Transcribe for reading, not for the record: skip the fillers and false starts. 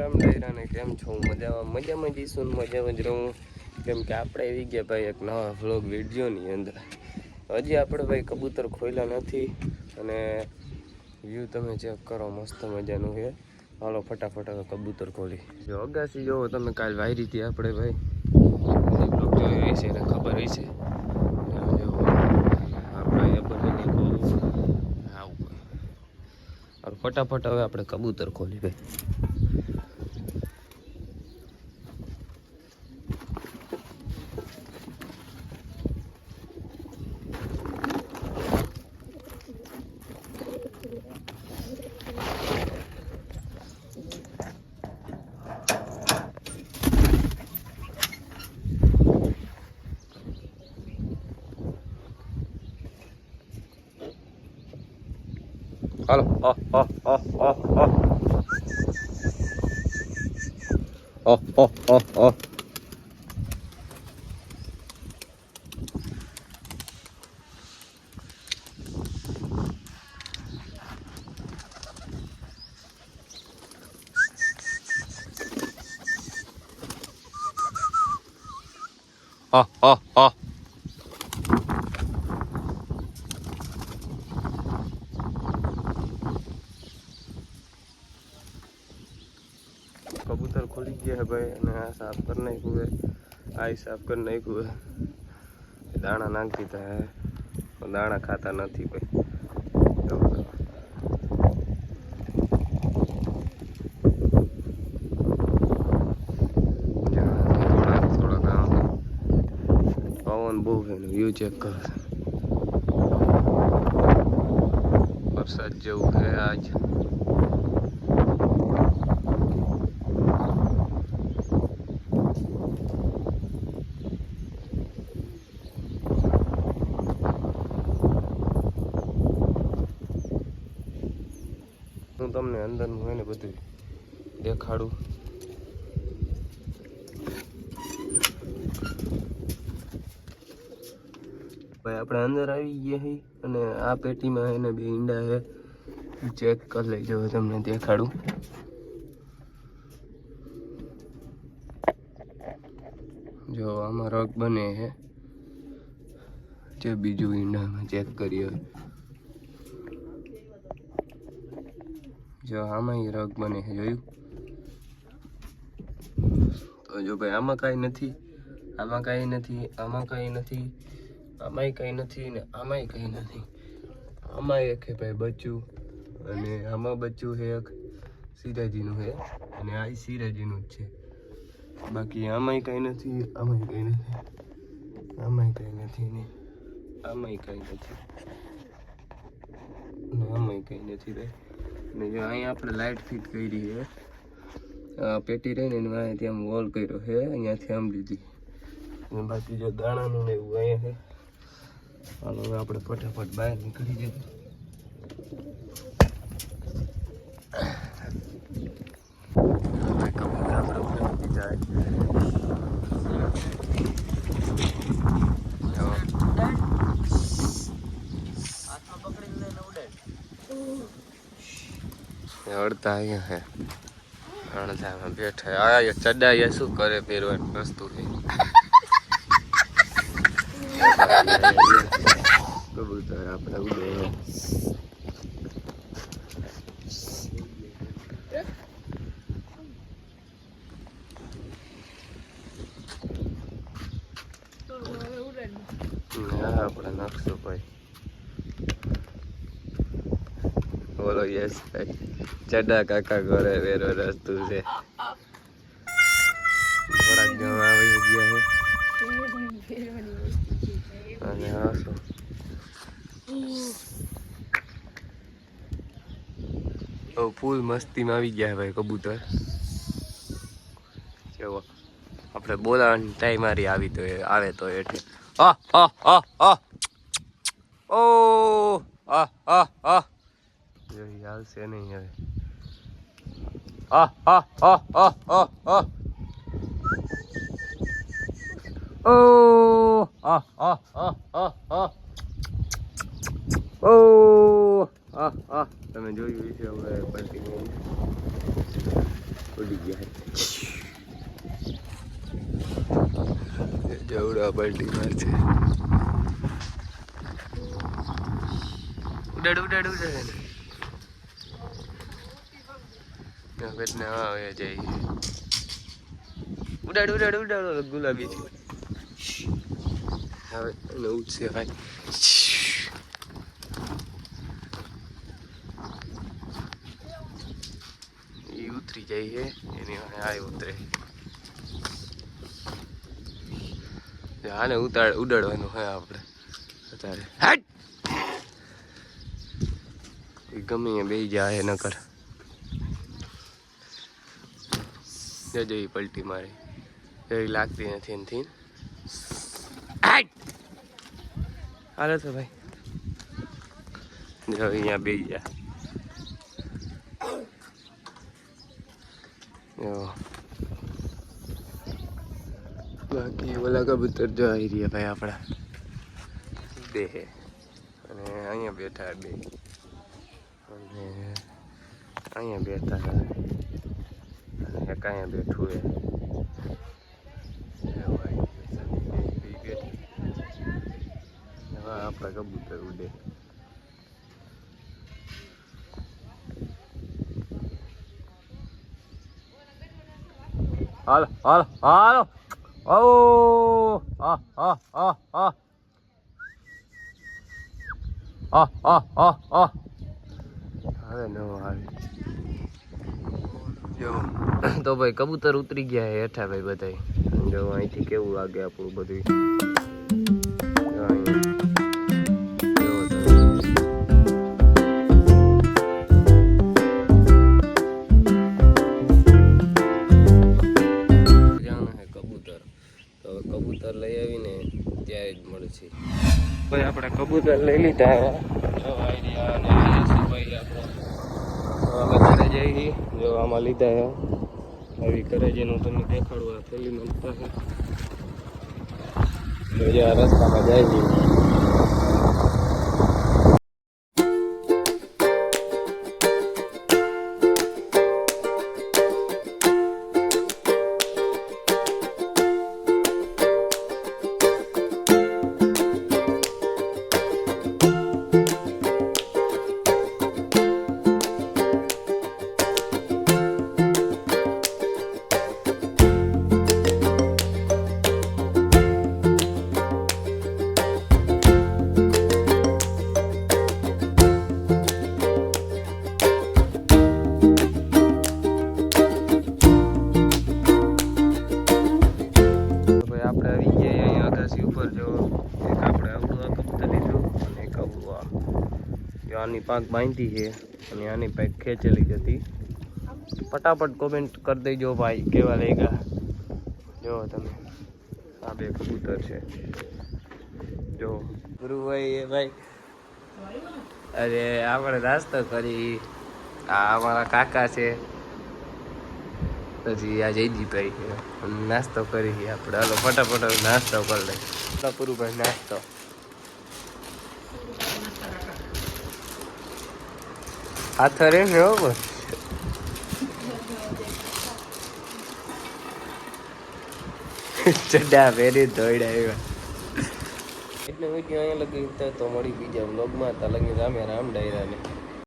રામ ડાયરાને કેમ છો? મજામાં જઈશું, મજામાં જ રહું. કેમ કે આપણે આવી ગયા ભાઈ એક નવા વ્લોગ વિડીયોની અંદર. હજી આપણે ભાઈ કબૂતર ખોલ્યા નથી અને વ્યૂ તમે ચેક કરો, મસ્ત મજાનું છે. હાલો ફટાફટ હવે કબૂતર ખોલી. જો અગાસી જોવો તમે, કાલ વાયરી હતી આપણે ભાઈ, બ્લોગ જોઈ રહી છે એને ખબર હોય છે. આપણે ફટાફટ હવે આપણે કબૂતર ખોલી ભાઈ. હાલો कबूतर खुली गया है भाई ने आ साफ करने को है, आई साफ करने को है. दाना नाख दीता है, दाना खाता नहीं भाई. थोड़ा काम पवन बहु है, व्यू चेक कर. वरसाद जेवू है आज. હું તમને અંદરનું હોય ને બધું દેખાડું. ભાઈ આપણે અંદર આવી ગયા છીએ અને આ પેટીમાં એને બે ઈંડા છે, ચેક કરી લેજો, તમને દેખાડું. જો આમાં રગ બને છે, જે બીજું ઈંડામાં ચેક કરીએ. જો આમાં રગ બને છે, જોયું? તો જો ભાઈ આમાં કાંઈ નથી, આમાં કાંઈ નથી, આમાં કાંઈ નથી, આમાંય કાંઈ નથી ને આમાંય કાંઈ નથી. આમાં એક છે ભાઈ બચ્ચું, અને આમાં બચ્ચું છે એક સિરાજીનું છે, અને આ સિરાજીનું જ છે. બાકી આમાંય કાંઈ નથી, આમાંય કાંઈ નથી, આમાંય કાંઈ નથી ને આમાંય કાંઈ નથી, ને આમાંય કાંઈ નથી ભાઈ. ને જો અહીંયા આપણે લાઇટ ફિટ કરી છે, પેટી રહીને એમાં અહીંયાથી આમ વોલ કર્યો છે, અહીંયાથી આમ લીધી. અને બાકી જો દાણાનું ને એવું અહીંયા છે. હાલો હવે આપણે ફટાફટ બહાર નીકળી જઈએ. કબૂતર આપણે ઉડી જાય. અડધા અહીંયા હે, અડધામાં બેઠા. આ ચડાઈ શું કરે, પહેરવાની વસ્તુ છે. કબૂતર આપણે ઉડે. આપણે નાખશો ભાઈ. બોલો યસ ભાઈ, ચડા કાકા ઘરે વેરો રસ્તુ છે. થોડાક જવા આવી ગયા છે અને હાસો ફૂલ મસ્તીમાં આવી ગયા ભાઈ કબૂતર. જેવો આપણે બોલાવાની ટાઈમ મારી આવી તો આવે તો એટલે આવશે નહીં હવે. તમે જોયું છે હવે પલટી ઉડી ગયા જવડા પલટી માર છે ઉડાડ ઉડાડ ઉડાડ ને આવે જઈ ઉડાડ ઉડાડ ઉડાડ ગુલાબી થી હવે એને ઉડશે ભાઈ એ ઉતરી જાય છે એની આ ઉતરે આને ઉડાડવાનું હોય આપણે અત્યારે હટ ગમે એ બે જાય નકર જજો એ પલટી મારી એવી લાગતી નથી એનથી હાલો તો ભાઈ જો અહીંયા બે ગયા બાકી ઓલા કબૂતર જો આવી રહ્યા ભાઈ આપણા બે અને અહીંયા બેઠા બે અને અહીંયા બેઠા અને એક અહીંયા બેઠું આપણા કબૂતર ઉડે હાલો હાલો હાલો ઓ આ આ આ આ આ આ આ આ હવે નો આવે જો તો ભાઈ કબૂતર ઉતરી ગયા હે હેઠા ભાઈ બધાય જો અહીંથી કેવું લાગે આપણું બધું કબૂતર લઈ આવીને ત્યારે જ મળશે ભાઈ આપણે કબૂતર લઈ લીધા અમે ઘરે જઈએ જો આમાં લીધા આવી ઘરે જઈને હું તમને દેખાડું આ થેલી મળતા છે આ રસ્તામાં જાય છે આની પાંખ બાંધી છે અને આની પાંખ ખેંચેલી હતી ફટાફટ કોમેન્ટ કરી દેજો ભાઈ કેવા લાગ્યા જો તમે આ બે કબૂતર છે જો ગુરુભાઈ એ ભાઈ અરે આપણે નાસ્તો કરી આ અમારા કાકા છે પછી આ જયદીપભાઈ છે નાસ્તો કરી આપણે હાલો ફટાફટ નાસ્તો કરી લઈએ પૂરુભાઈ નાસ્તો હાથ રે ને હો ચડા પહેરી દોડ્યા આવ્યા એટલે વિડીયો અહીંયા લગી તો મળી બીજા વ્લોગમાં ત્યાં લગી રામે રામ ડાયરાને